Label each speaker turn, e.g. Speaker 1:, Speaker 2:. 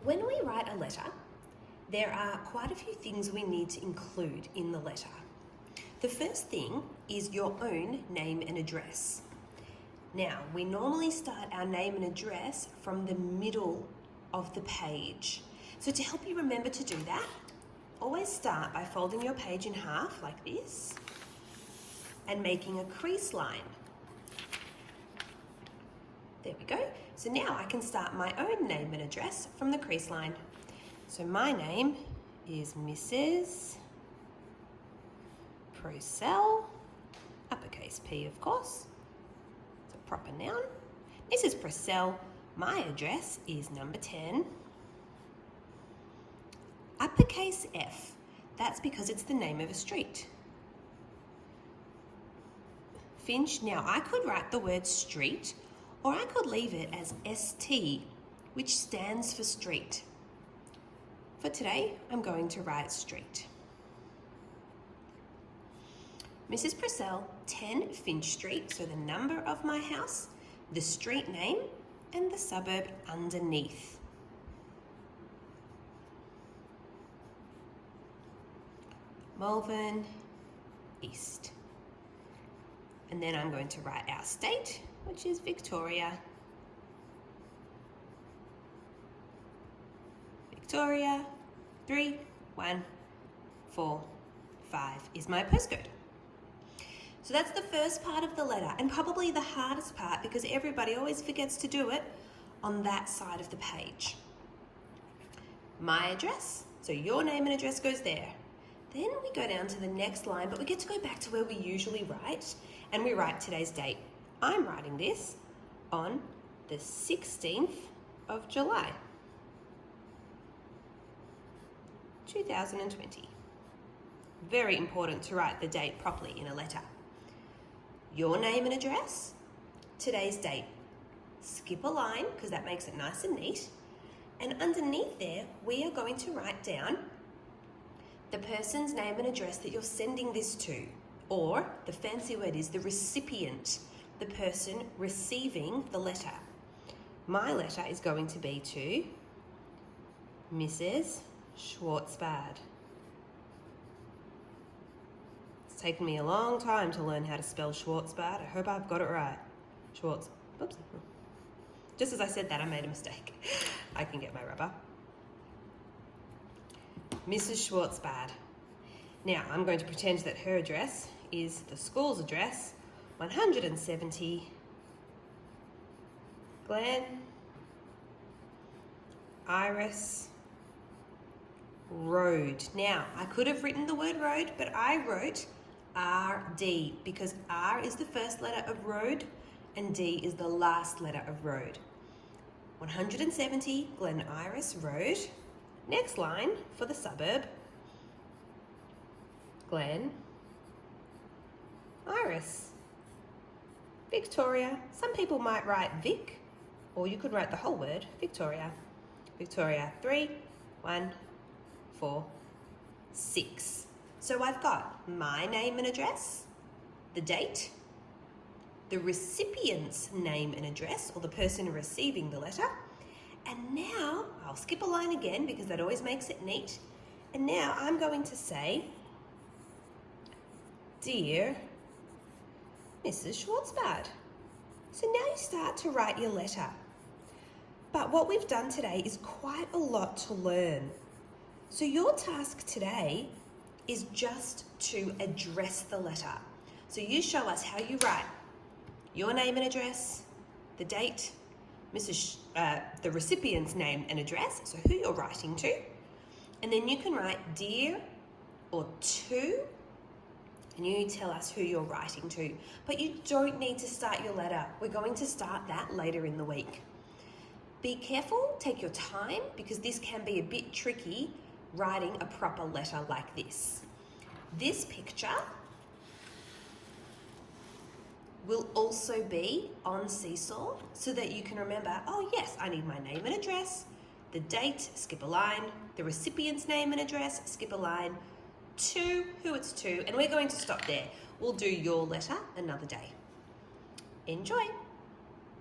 Speaker 1: When we write a letter, there are quite a few things we need to include in the letter. The first thing is your own name and address. Now, we normally start our name and address from the middle of the page. So to help you remember to do that, always start by folding your page in half like this and making a crease line. There we go. So now I can start my own name and address from the crease line. So my name is Mrs. Procell, uppercase P of course, it's a proper noun. Mrs. Procell, my address is number 10, uppercase F, that's because it's the name of a street. Finch, now I could write the word street or I could leave it as ST, which stands for street. For today, I'm going to write street. Mrs. Procell, 10 Finch Street, so the number of my house, the street name, and the suburb underneath. Malvern East. And then I'm going to write our state, which is Victoria. Victoria, 31455 is my postcode. So that's the first part of the letter, and probably the hardest part because everybody always forgets to do it on that side of the page. My address, so your name and address goes there. Then we go down to the next line, but we get to go back to where we usually write, and we write today's date. I'm writing this on the 16th of July, 2020. Very important to write the date properly in a letter. Your name and address, today's date. Skip a line because that makes it nice and neat. And underneath there, we are going to write down the person's name and address that you're sending this to, or the fancy word is the recipient, the person receiving the letter. My letter is going to be to Mrs. Schwartzbad. It's taken me a long time to learn how to spell Schwartzbad. I hope I've got it right. Schwartz. Oops. Just as I said that, I made a mistake. I can get my rubber. Mrs. Schwartzbad. Now, I'm going to pretend that her address is the school's address, 170 Glen Iris Road. Now, I could have written the word road, but I wrote RD because R is the first letter of road and D is the last letter of road. 170 Glen Iris Road. Next line for the suburb, Glen Iris. Victoria. Some people might write Vic, or you could write the whole word, Victoria. Victoria, 31456. So I've got my name and address, the date, the recipient's name and address, or the person receiving the letter, and now I'll skip a line again because that always makes it neat. And now I'm going to say, Dear Mrs. Schwartzbad. So now you start to write your letter. But what we've done today is quite a lot to learn. So your task today is just to address the letter. So you show us how you write your name and address, the date, the recipient's name and address, so who you're writing to, and then you can write dear or to, and you tell us who you're writing to. But you don't need to start your letter. We're going to start that later in the week. Be careful, take your time, because this can be a bit tricky writing a proper letter like this. This picture will also be on Seesaw so that you can remember, oh yes, I need my name and address, the date, skip a line, the recipient's name and address, skip a line, to who it's to, and we're going to stop there. We'll do your letter another day. Enjoy.